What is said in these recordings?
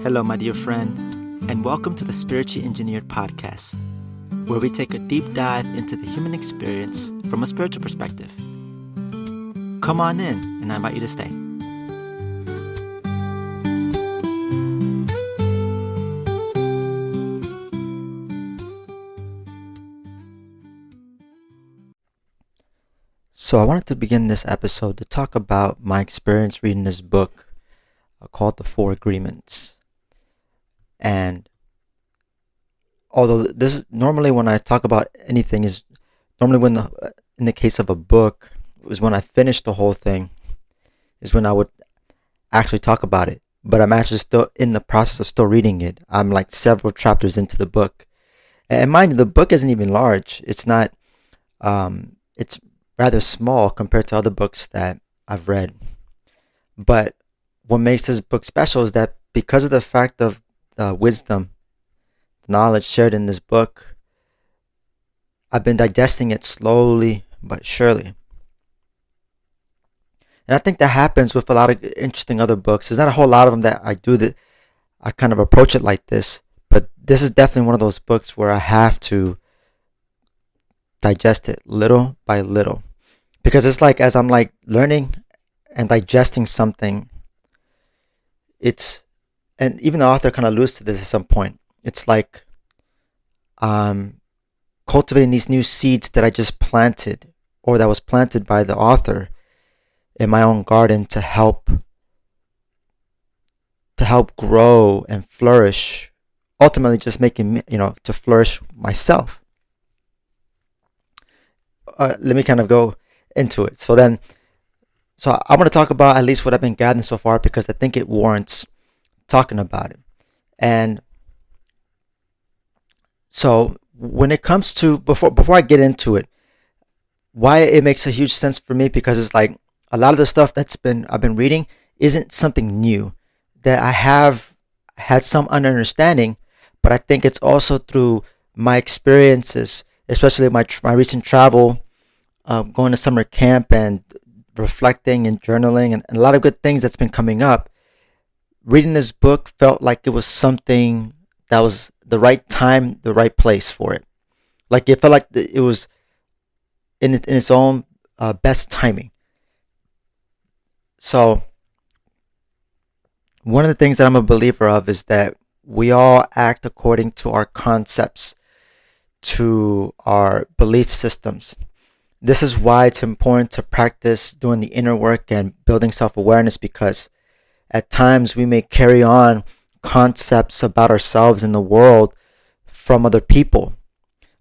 Hello, my dear friend, and welcome to the Spiritually Engineered Podcast, where we take a deep dive into the human experience from a spiritual perspective. Come on in, and I invite you to stay. So I wanted to begin this episode to talk about my experience reading this book called The Four Agreements. And although this is normally when I talk about anything is normally in the case of a book is when I finish the whole thing is when I would actually talk about it. But I'm actually still in the process of still reading it. I'm like several chapters into the book. And mind you, the book isn't even large. It's not, it's rather small compared to other books that I've read. But what makes this book special is that because of the fact of wisdom, knowledge shared in this book, I've been digesting it slowly but surely. And I think that happens with a lot of interesting other books. There's not a whole lot of them that I do that I kind of approach it like this, but this is definitely one of those books where I have to digest it little by little, because it's like as I'm like learning and digesting something, and even the author kind of alludes to this at some point. It's like cultivating these new seeds that I just planted, or that was planted by the author in my own garden to help grow and flourish. Ultimately, just making me, to flourish myself. Let me kind of go into it. So I want to talk about at least what I've been gathering so far, because I think it warrants talking about it. And so when it comes to, before I get into it, why it makes a huge sense for me, because it's like a lot of the stuff I've been reading isn't something new, that I have had some understanding, but I think it's also through my experiences, especially my recent travel, going to summer camp and reflecting and journaling and a lot of good things that's been coming up. Reading this book felt like it was something that was the right time, the right place for it. Like it felt like it was in its own best timing. So one of the things that I'm a believer of is that we all act according to our concepts, to our belief systems. This is why it's important to practice doing the inner work and building self-awareness, because at times we may carry on concepts about ourselves in the world from other people.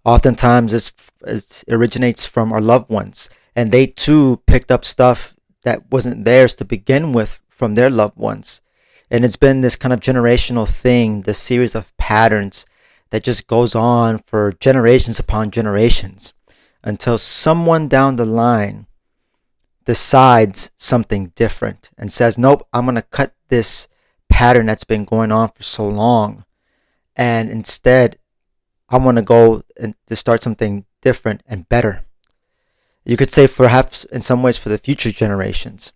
Oftentimes it originates from our loved ones, and they too picked up stuff that wasn't theirs to begin with from their loved ones. And it's been this kind of generational thing, this series of patterns that just goes on for generations upon generations, until someone down the line decides something different and says, nope, I'm going to cut this pattern that's been going on for so long, and instead I want to go and to start something different and better. You could say perhaps in some ways for the future generations.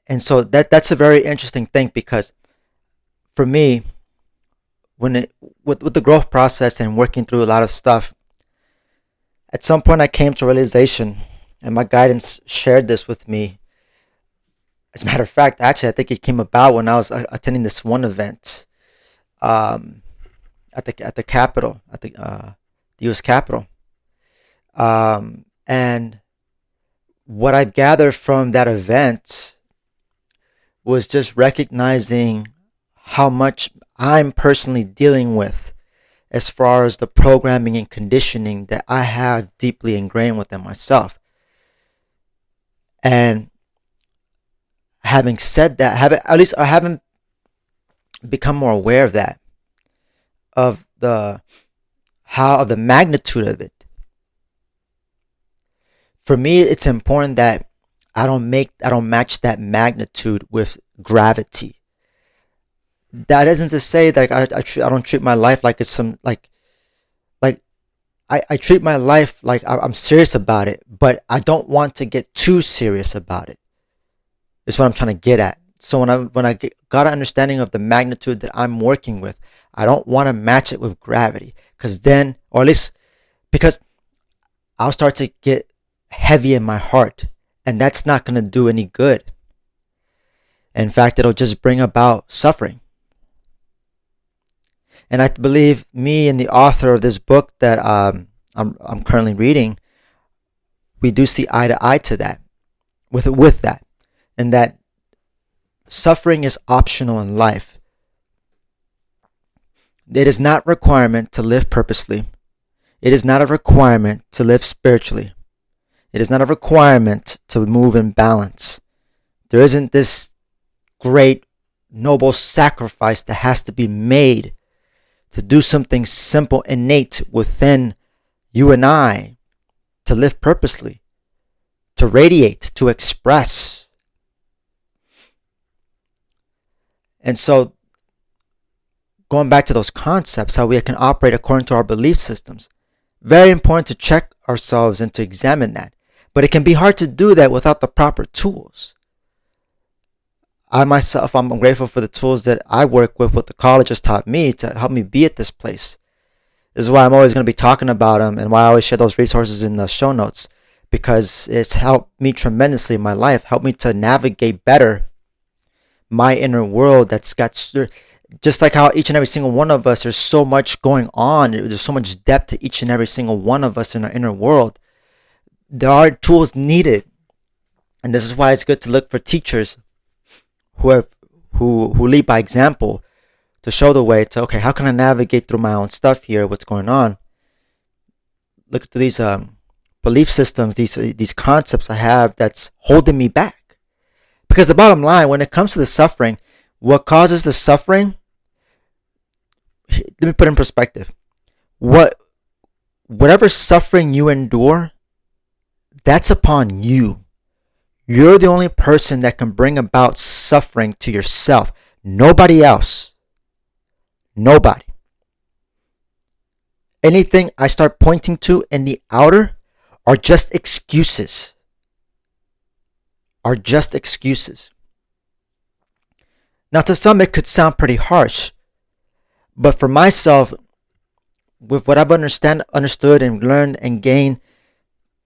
And so that's a very interesting thing, because for me, with the growth process and working through a lot of stuff, at some point I came to realization, and my guidance shared this with me. As a matter of fact, actually, I think it came about when I was attending this one event at the Capitol, at the U.S. Capitol. And what I've gathered from that event was just recognizing how much I'm personally dealing with as far as the programming and conditioning that I have deeply ingrained within myself. And having said that, at least I haven't become more aware of that, of the magnitude of it. For me, it's important that I don't match that magnitude with gravity. That isn't to say that I don't treat my life like it's some like I treat my life like I'm serious about it, but I don't want to get too serious about it. Is what I'm trying to get at. So when I got an understanding of the magnitude that I'm working with, I don't want to match it with gravity, because then, or at least because I'll start to get heavy in my heart, and that's not going to do any good. In fact, it'll just bring about suffering. And I believe me and the author of this book that I'm currently reading, we do see eye to eye to that, with that, and that suffering is optional in life. It is not a requirement to live purposefully. It is not a requirement to live spiritually. It is not a requirement to move in balance. There isn't this great, noble sacrifice that has to be made to do something simple, innate within you and I, to live purposely, to radiate, to express. And so, going back to those concepts, how we can operate according to our belief systems, very important to check ourselves and to examine that. But it can be hard to do that without the proper tools. I myself, I'm grateful for the tools that I work with, what the college has taught me to help me be at this place. This is why I'm always going to be talking about them, and why I always share those resources in the show notes, because it's helped me tremendously in my life, helped me to navigate better my inner world that's got, just like how each and every single one of us, there's so much going on, there's so much depth to each and every single one of us in our inner world. There are tools needed, and this is why it's good to look for teachers who lead by example, to show the way to, okay, how can I navigate through my own stuff here, what's going on. Look at these belief systems, these concepts I have that's holding me back. Because the bottom line, when it comes to the suffering, what causes the suffering, let me put it in perspective. Whatever suffering you endure, that's upon you. You're the only person that can bring about suffering to yourself. Nobody else. Nobody. Anything I start pointing to in the outer are just excuses. Are just excuses. Now, to some, it could sound pretty harsh. But for myself, with what I've understood and learned and gained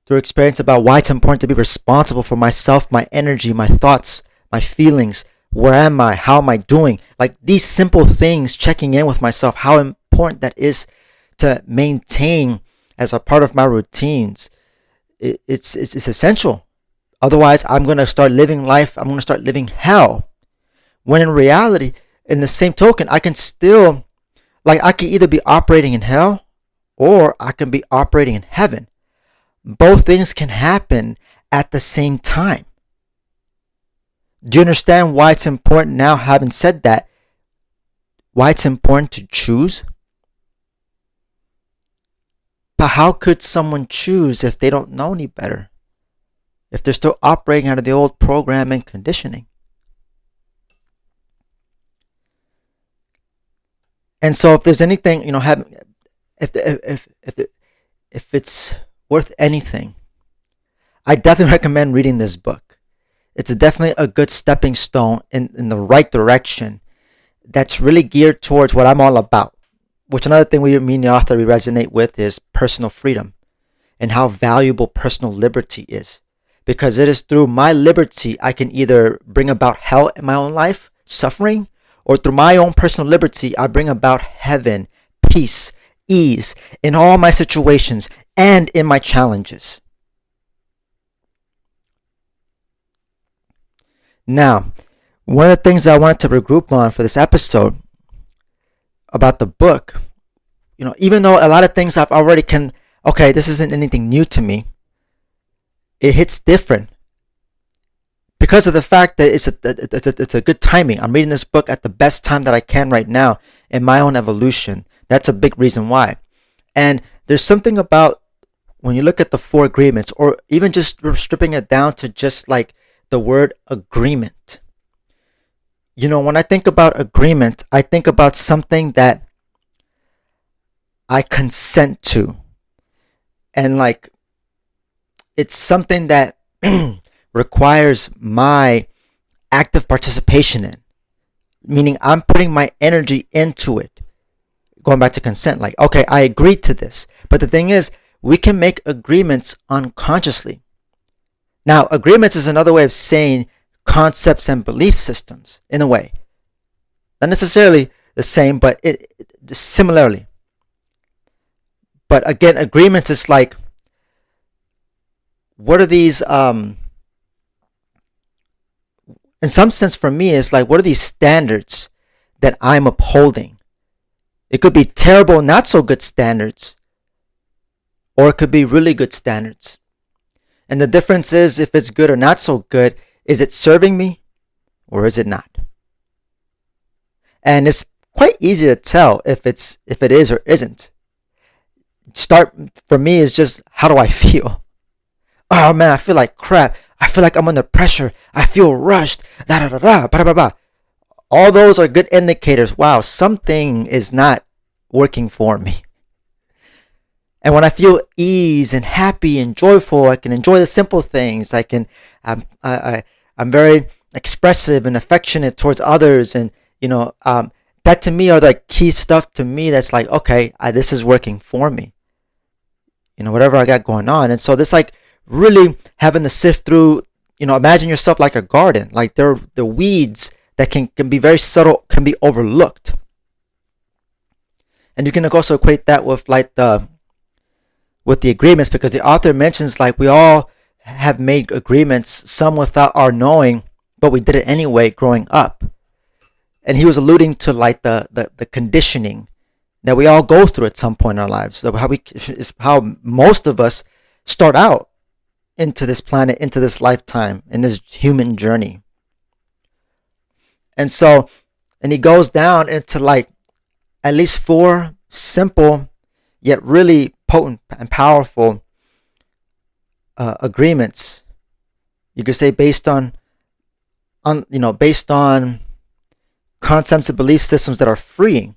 through experience about why it's important to be responsible for myself, my energy, my thoughts, my feelings, where am I, how am I doing? Like these simple things, checking in with myself, how important that is to maintain as a part of my routines. It's essential. Otherwise, I'm going to start living life, I'm going to start living hell. When in reality, in the same token, I can still, I can either be operating in hell or I can be operating in heaven. Both things can happen at the same time. Do you understand why it's important now, having said that, why it's important to choose? But how could someone choose if they don't know any better? If they're still operating out of the old program and conditioning? And so if there's anything, if it's worth anything, I definitely recommend reading this book. It's definitely a good stepping stone in the right direction that's really geared towards what I'm all about. Which another thing me and the author, we resonate with is personal freedom and how valuable personal liberty is. Because it is through my liberty I can either bring about hell in my own life, suffering, or through my own personal liberty I bring about heaven, peace, ease in all my situations and in my challenges. Now, one of the things I wanted to regroup on for this episode about the book, even though a lot of things I've already this isn't anything new to me, it hits different because of the fact that it's a good timing. I'm reading this book at the best time that I can right now in my own evolution. That's a big reason why. And there's something about when you look at the 4 agreements, or even just stripping it down to just like the word agreement. When I think about agreement, I think about something that I consent to. And it's something that requires my active participation in, meaning I'm putting my energy into it. Going back to consent, like, okay, I agreed to this. But the thing is, we can make agreements unconsciously. Now, agreements is another way of saying concepts and belief systems, in a way. Not necessarily the same, but similarly. But again, agreements is like, what are these, in some sense for me, it's like, what are these standards that I'm upholding? It could be terrible, not so good standards, or it could be really good standards. And the difference is, if it's good or not so good, is it serving me or is it not? And it's quite easy to tell if it is or isn't. Start for me is just, how do I feel? Oh man, I feel like crap. I feel like I'm under pressure. I feel rushed. Da da da da. Ba da ba ba. All those are good indicators. Wow, something is not working for me. And when I feel ease and happy and joyful, I can enjoy the simple things. I'm very expressive and affectionate towards others, and that to me are the key stuff to me. That's like, okay, this is working for me. Whatever I got going on, and so this like really having to sift through. Imagine yourself like a garden. Like there are the weeds that can be very subtle, can be overlooked, and you can also equate that with like with the agreements, because the author mentions like we all have made agreements, some without our knowing, but we did it anyway growing up. And he was alluding to like the conditioning that we all go through at some point in our lives. So how most of us start out into this planet, into this lifetime, in this human journey. And he goes down into like at least 4 simple yet really potent and powerful agreements. You could say based on concepts and belief systems that are freeing,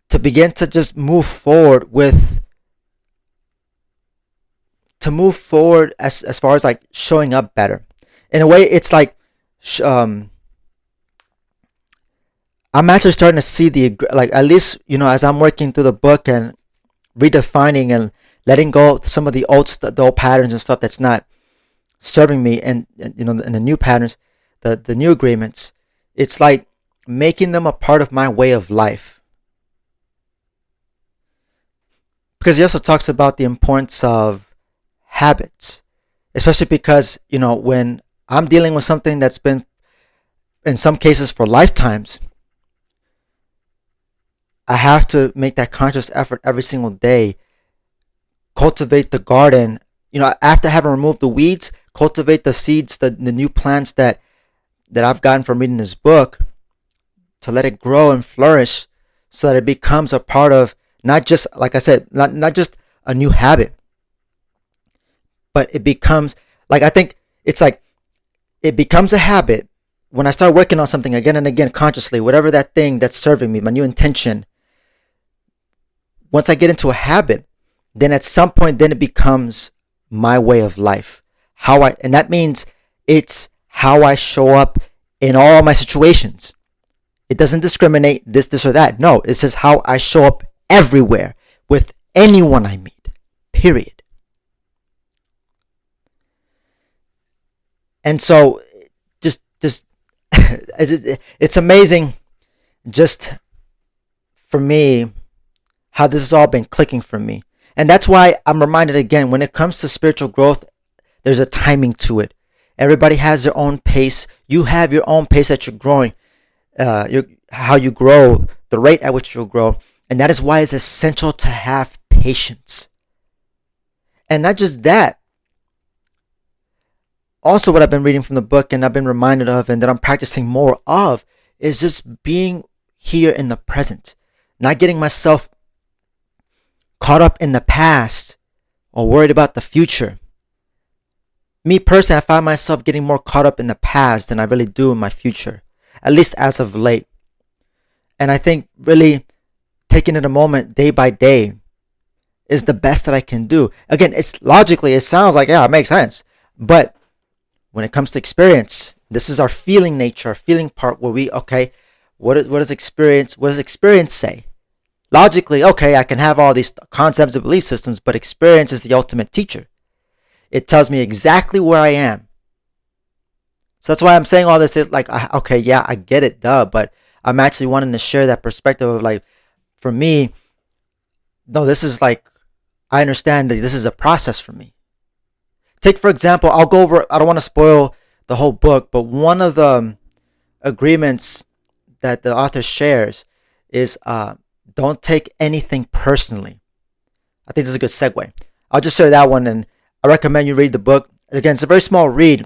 to begin to just move forward as far as like showing up better. In a way, it's like I'm actually starting to see like, at least as I'm working through the book and redefining and letting go of some of the old patterns and stuff that's not serving me, and the new patterns, the new agreements, it's like making them a part of my way of life. Because he also talks about the importance of habits, especially because when I'm dealing with something that's been, in some cases, for lifetimes, I have to make that conscious effort every single day, cultivate the garden, after having removed the weeds, cultivate the seeds, the new plants that I've gotten from reading this book, to let it grow and flourish so that it becomes a part of, not just, like I said, not just a new habit, but it becomes, like, I think it's like, it becomes a habit when I start working on something again and again consciously, whatever that thing that's serving me, my new intention. Once I get into a habit, then at some point, then it becomes my way of life. And that means it's how I show up in all my situations. It doesn't discriminate this or that. No, it says how I show up everywhere with anyone I meet, period. And so just it's amazing just for me how this has all been clicking for me. And that's why I'm reminded again, when it comes to spiritual growth, there's a timing to it. Everybody has their own pace. You have your own pace that you're growing, how you grow, the rate at which you'll grow. And that is why it's essential to have patience. And not just that, also what I've been reading from the book and I've been reminded of and that I'm practicing more of is just being here in the present, not getting myself caught up in the past or worried about the future. Me personally, I find myself getting more caught up in the past than I really do in my future, at least as of late. And I think really taking it a moment day by day is the best that I can do. Again, it's logically, it sounds like, yeah, it makes sense. But when it comes to experience, this is our feeling nature, our feeling part where we, okay, what does experience say? Logically, okay, I can have all these concepts and belief systems, but experience is the ultimate teacher. It tells me exactly where I am. So that's why I'm saying all this. Like, okay, yeah, I get it, duh, but I'm actually wanting to share that perspective of like, for me, no, this is like, I understand that this is a process for me. Take, for example, I'll go over, I don't want to spoil the whole book, but one of the agreements that the author shares is don't take anything personally. I think this is a good segue. I'll just share that one, and I recommend you read the book. Again, it's a very small read,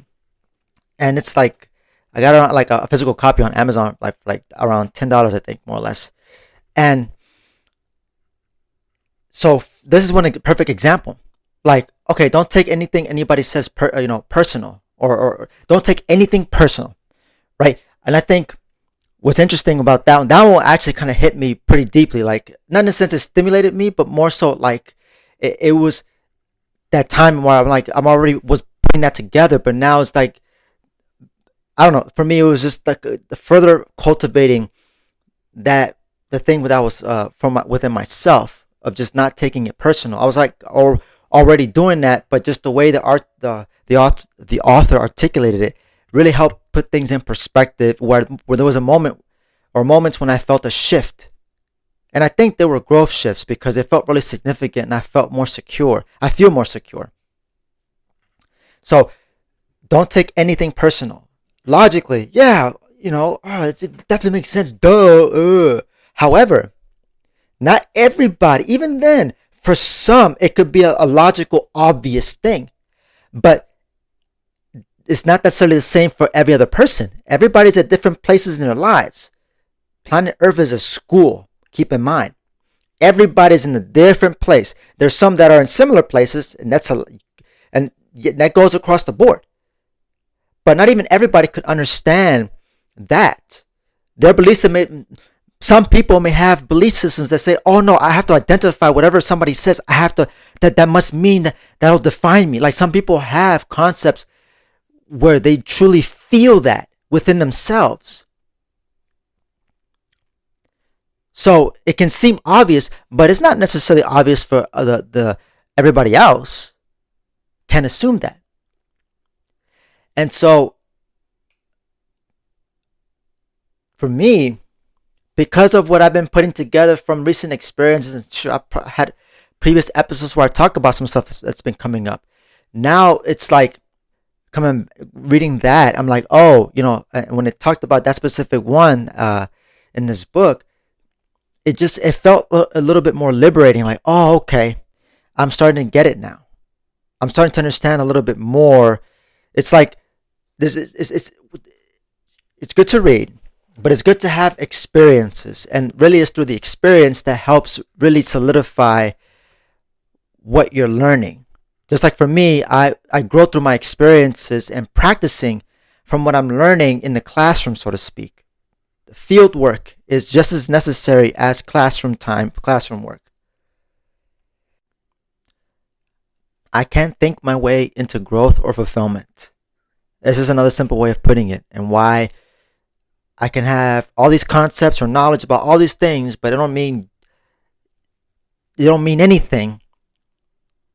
and it's like, I got it on like a physical copy on Amazon, like around $10, I think, more or less. And so this is one perfect example. Like, okay, don't take anything anybody says personal, or don't take anything personal, right? And I think what's interesting about that one actually kind of hit me pretty deeply. Like, not in the sense it stimulated me, but more so like it was that time where I'm already was putting that together, but now it's like, I don't know. For me, it was just like the further cultivating that the thing that was within myself of just not taking it personal. I was like, already doing that, but just the way the author articulated it really helped put things in perspective. Where there was a moment or moments when I felt a shift, and I think there were growth shifts because it felt really significant, and I felt more secure. I feel more secure. So don't take anything personal. Logically, yeah, it definitely makes sense. Duh. However, not everybody, even then, for some, it could be a logical, obvious thing. But it's not necessarily the same for every other person. Everybody's at different places in their lives. Planet Earth is a school, keep in mind. Everybody's in a different place. There's some that are in similar places, and that goes across the board. But not even everybody could understand that. Their beliefs some people may have belief systems that say, oh no, I have to identify whatever somebody says. I have to, that must mean that'll define me. Like, some people have concepts where they truly feel that within themselves. So it can seem obvious, but it's not necessarily obvious for everybody else. Can assume that. And so, for me, because of what I've been putting together from recent experiences, and I had previous episodes where I talk about some stuff that's been coming up. Now it's like, reading that, I'm like, oh, when it talked about that specific one in this book, it felt a little bit more liberating. Like, oh, okay, I'm starting to get it now. I'm starting to understand a little bit more. It's like, it's good to read, but it's good to have experiences, and really it's through the experience that helps really solidify what you're learning. Just like for me, I grow through my experiences and practicing from what I'm learning in the classroom, so to speak. The field work is just as necessary as classroom work. I can't think my way into growth or fulfillment. This is another simple way of putting it, and why I can have all these concepts or knowledge about all these things, but it don't mean anything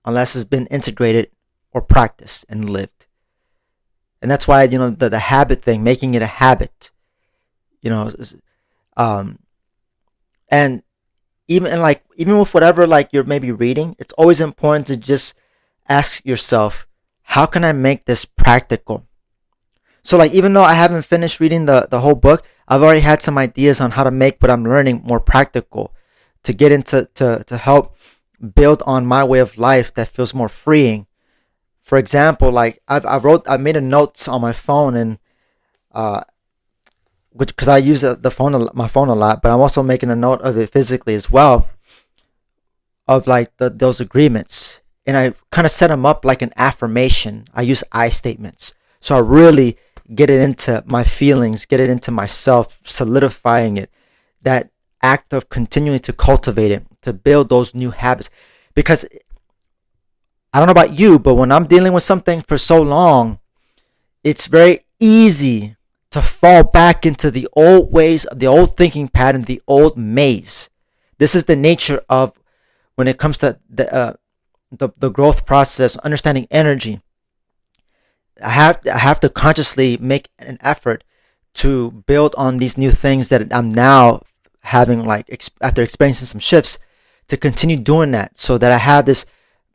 unless it's been integrated or practiced and lived. And that's why, the habit thing, making it a habit, and even with whatever, like, you're maybe reading, it's always important to just ask yourself, how can I make this practical? So, like, even though I haven't finished reading the whole book, I've already had some ideas on how to make what I'm learning more practical, to get into to help build on my way of life that feels more freeing. For example, like, I made a notes on my phone, and because I use my phone a lot, but I'm also making a note of it physically as well, of like those agreements, and I kind of set them up like an affirmation. I use I statements, so I really get it into my feelings, get it into myself, solidifying it. That act of continuing to cultivate it, to build those new habits. Because I don't know about you, but when I'm dealing with something for so long, it's very easy to fall back into the old ways, the old thinking pattern, the old maze. This is the nature of when it comes to the growth process, understanding energy. I have to consciously make an effort to build on these new things that I'm now having, like after experiencing some shifts, to continue doing that, so that I have this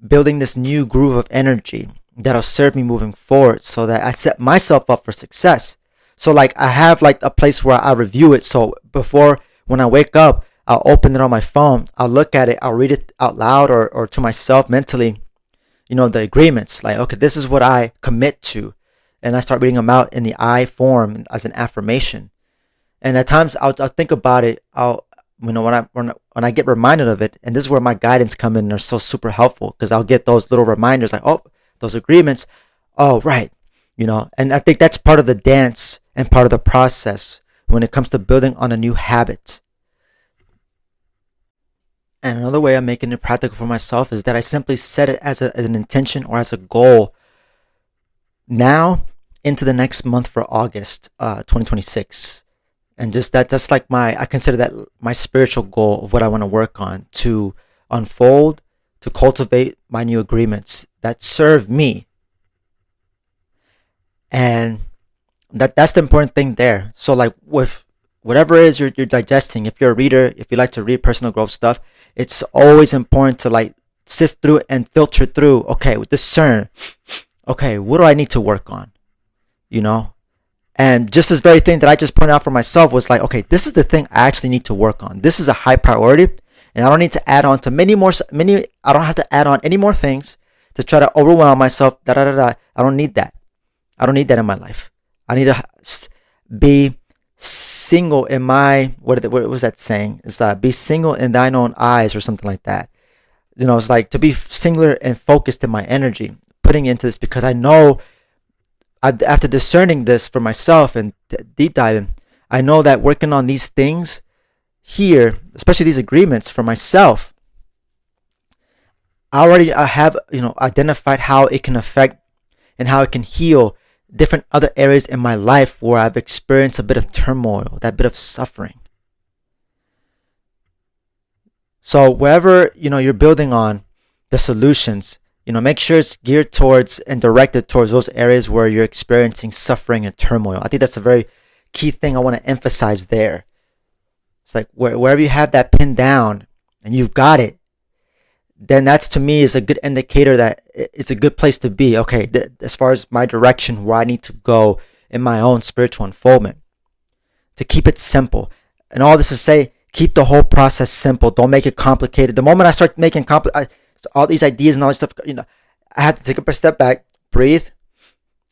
building this new groove of energy that'll serve me moving forward, so that I set myself up for success. So like I have like a place where I review it. So before, when I wake up, I'll open it on my phone, I'll look at it, I'll read it out loud, or to myself mentally, the agreements, like, okay, this is what I commit to. And I start reading them out in the I form as an affirmation. And at times I'll think about it. I'll, when I get reminded of it, and this is where my guidance come in, they're so super helpful, because I'll get those little reminders like, oh, those agreements. Oh, right. And I think that's part of the dance and part of the process when it comes to building on a new habit. And another way I'm making it practical for myself is that I simply set it as an intention or as a goal now into the next month for August 2026. And just that's like I consider that my spiritual goal of what I want to work on, to unfold, to cultivate my new agreements that serve me. And that's the important thing there. So like with whatever it is you're digesting, if you're a reader, if you like to read personal growth stuff, it's always important to like sift through and filter through. Okay, discern. Okay, what do I need to work on? And just this very thing that I just pointed out for myself was like, okay, this is the thing I actually need to work on. This is a high priority, and I don't need to add on to many more. I don't have to add on any more things to try to overwhelm myself. Da da da da. I don't need that. I don't need that in my life. I need to be single in my, what was that saying? It's be single in thine own eyes, or something like that. It's like to be singular and focused in my energy, putting into this, because I know after discerning this for myself and deep diving, I know that working on these things here, especially these agreements for myself, I have identified how it can affect and how it can heal different other areas in my life where I've experienced a bit of turmoil, that bit of suffering. So wherever you're building on the solutions, make sure it's geared towards and directed towards those areas where you're experiencing suffering and turmoil. I think that's a very key thing I want to emphasize there. It's like wherever you have that pinned down and you've got it, then that's, to me, is a good indicator that it's a good place to be. Okay, as far as my direction, where I need to go in my own spiritual unfoldment, to keep it simple. And all this to say, keep the whole process simple. Don't make it complicated. The moment I start making all these ideas and all this stuff, I have to take a step back, breathe.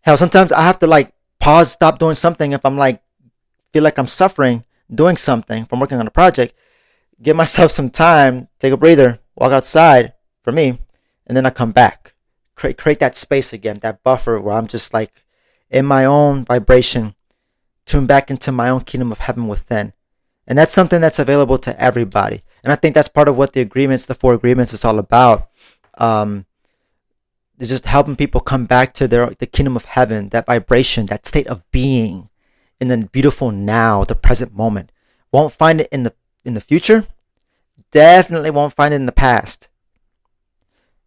Hell, sometimes I have to like pause, stop doing something if I'm like feel like I'm suffering doing something, if I'm working on a project. Give myself some time, take a breather, walk outside for me, and then I come back. Create that space again, that buffer where I'm just like in my own vibration, tune back into my own kingdom of heaven within. And that's something that's available to everybody. And I think that's part of what the 4 agreements is all about. It's just helping people come back to the kingdom of heaven, that vibration, that state of being in the beautiful now, the present moment. Won't find it in the future. Definitely won't find it in the past.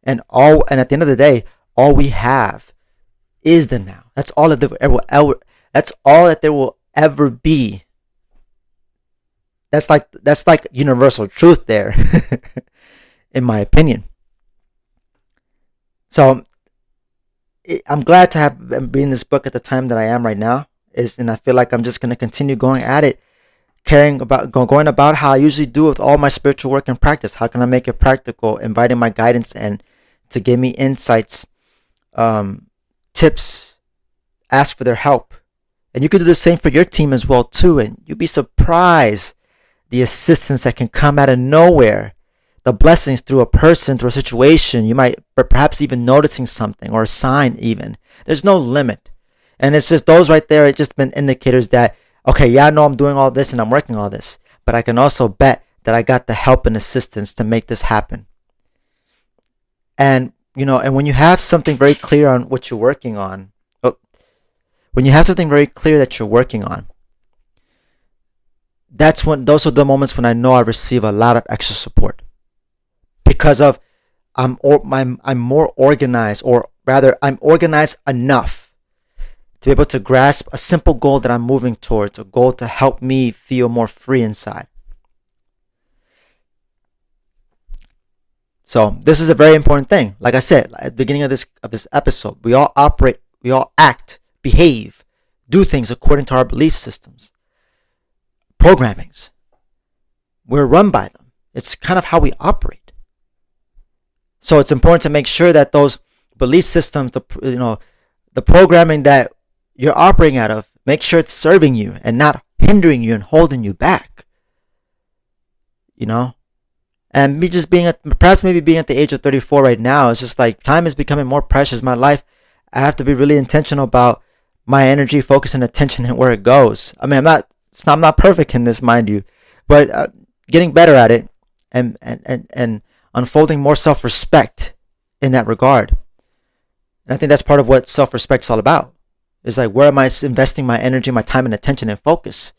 And at the end of the day, all we have is the now. That's all that there will ever be. That's like universal truth there, in my opinion. So I'm glad to have been reading this book at the time that I am right now. And I feel like I'm just going to continue going at it, going about how I usually do with all my spiritual work and practice. How can I make it practical? Inviting my guidance and to give me insights, tips, ask for their help. And you could do the same for your team as well too. And you'd be surprised the assistance that can come out of nowhere, the blessings through a person, through a situation. You might perhaps even noticing something or a sign even. There's no limit. And it's just those right there, it's just been indicators that, okay, yeah, I know I'm doing all this and I'm working all this, but I can also bet that I got the help and assistance to make this happen. And, and when you have something very clear on what you're working on, when you have something very clear that you're working on, those are the moments when I know I receive a lot of extra support, because of I'm more organized, or rather I'm organized enough to be able to grasp a simple goal that I'm moving towards, a goal to help me feel more free inside. So this is a very important thing. Like I said at the beginning of this episode, we all operate, we all act, behave, do things according to our belief systems, programmings. We're run by them. It's kind of how we operate. So it's important to make sure that those belief systems, the programming that you're operating out of, make sure it's serving you and not hindering you and holding you back. And me just perhaps maybe being at the age of 34 right now, it's just like time is becoming more precious. My life, I have to be really intentional about my energy, focus, and attention and where it goes. I mean, I'm not perfect in this, mind you, but getting better at it and unfolding more self-respect in that regard. And I think that's part of what self-respect is all about. It's like, where am I investing my energy, my time, and attention and focus?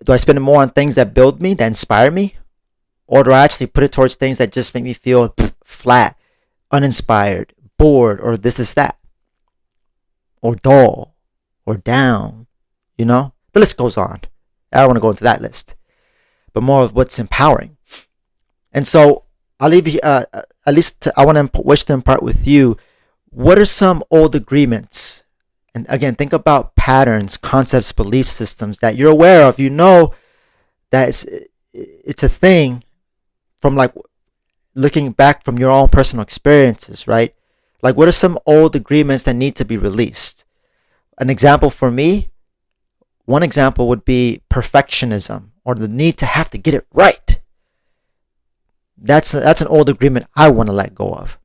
Do I spend it more on things that build me, that inspire me? Or do I actually put it towards things that just make me feel flat, uninspired, bored, or this is that? Or dull, or down, The list goes on. I don't want to go into that list. But more of what's empowering. And so, I'll leave you, at least I want to wish to impart with you, what are some old agreements? And again, think about patterns, concepts, belief systems that you're aware of. That it's a thing from like looking back from your own personal experiences, right? Like, what are some old agreements that need to be released? An example for me, one example would be perfectionism, or the need to have to get it right. That's an old agreement I want to let go of.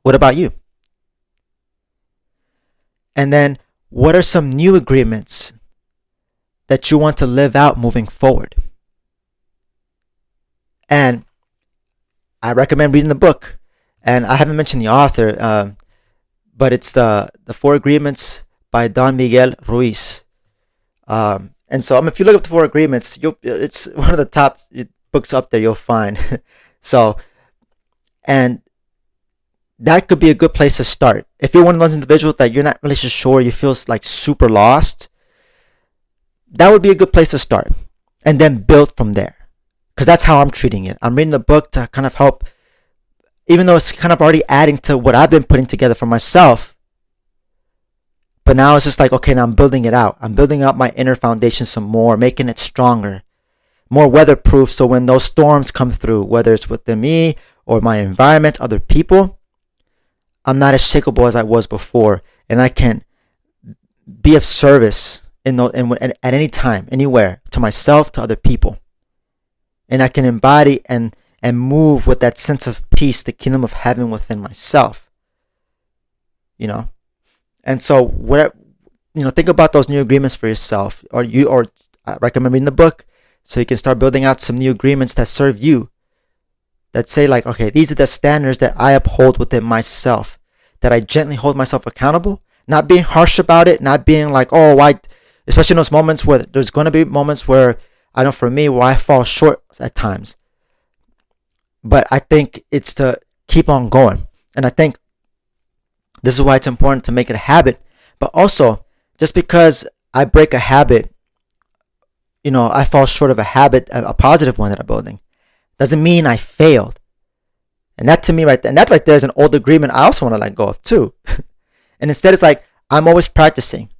What about you? And then, what are some new agreements that you want to live out moving forward? And I recommend reading the book. And I haven't mentioned the author, but it's the 4 Agreements by Don Miguel Ruiz. And so, if you look up the 4 Agreements, it's one of the top books up there you'll find. And that could be a good place to start. If you're one of those individuals that you're not really sure, you feel like super lost, that would be a good place to start. And then build from there. Because that's how I'm treating it. I'm reading the book to kind of help, even though it's kind of already adding to what I've been putting together for myself. But now it's just like, okay, now I'm building it out. I'm building out my inner foundation some more, making it stronger, more weatherproof. So when those storms come through, whether it's within me or my environment, other people, I'm not as shakeable as I was before. And I can be of service at any time, anywhere, to myself, to other people. And I can embody and move with that sense of peace, the kingdom of heaven within myself. And so think about those new agreements for yourself, or I recommend reading the book so you can start building out some new agreements that serve you, that say like, okay, these are the standards that I uphold within myself, that I gently hold myself accountable, not being harsh about it, not being like, oh, why, especially in those moments where there's going to be moments where, I know for me, where I fall short at times. But I think it's to keep on going. And I think this is why it's important to make it a habit. But also, just because I break a habit, I fall short of a habit, a positive one that I'm building, doesn't mean I failed. And that to me that right there is an old agreement I also want to let go of too. And instead it's like, I'm always practicing.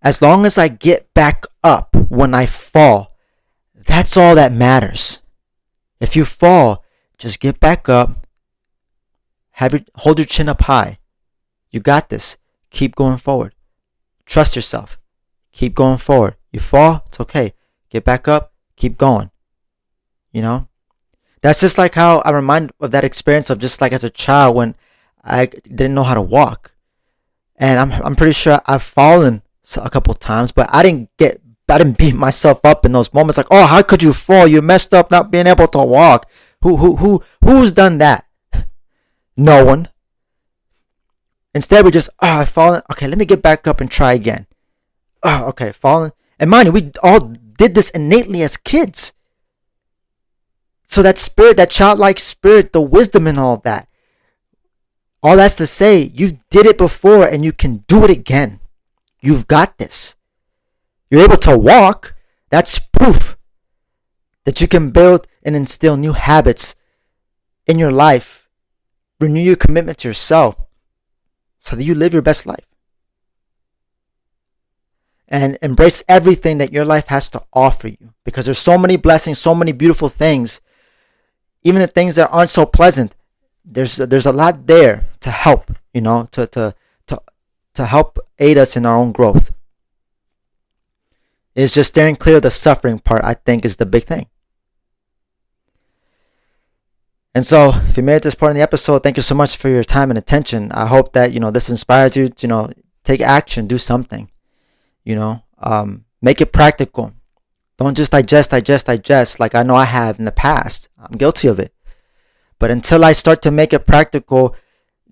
As long as I get back up when I fall, that's all that matters. If you fall, just get back up. Hold your chin up high. You got this. Keep going forward. Trust yourself. Keep going forward. You fall, it's okay. Get back up. Keep going. That's just like how I remind of that experience of just like as a child when I didn't know how to walk. And I'm pretty sure I've fallen a couple times, but I didn't beat myself up in those moments like, oh, how could you fall? You messed up not being able to walk. Who's done that? No one. Instead, we just, I've fallen. Okay, let me get back up and try again. Okay, fallen. And mind you, we all did this innately as kids. So that spirit, that childlike spirit, the wisdom and all that, all that's to say, you did it before and you can do it again. You've got this. You're able to walk. That's proof that you can build and instill new habits in your life. Renew your commitment to yourself so that you live your best life. And embrace everything that your life has to offer you. Because there's so many blessings, so many beautiful things. Even the things that aren't so pleasant, there's a lot there to help, to help aid us in our own growth. It's just steering clear of the suffering part, I think, is the big thing. And so, if you made it this part in the episode, thank you so much for your time and attention. I hope that, this inspires you to, take action, do something, make it practical. Don't just digest like I know I have in the past. I'm guilty of it. But until I start to make it practical,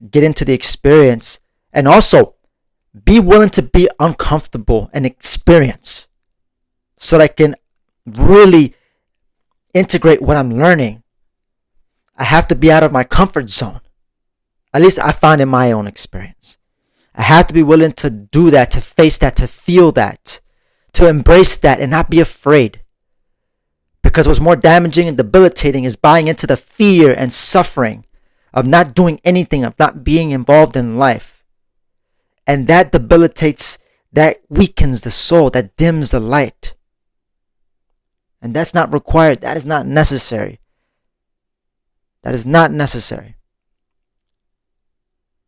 get into the experience, and also be willing to be uncomfortable and experience so that I can really integrate what I'm learning. I have to be out of my comfort zone. At least I found in my own experience. I have to be willing to do that, to face that, to feel that, to embrace that and not be afraid. Because what's more damaging and debilitating is buying into the fear and suffering of not doing anything, of not being involved in life. And that debilitates, that weakens the soul, that dims the light. And that's not required. That is not necessary. That is not necessary.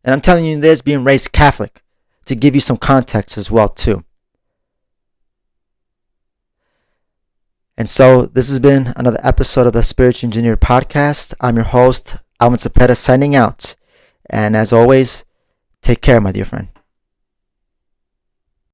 And I'm telling you this being raised Catholic to give you some context as well too. And so this has been another episode of the Spiritual Engineer Podcast. I'm your host, Alvin Cepeda, signing out. And as always, take care, my dear friend.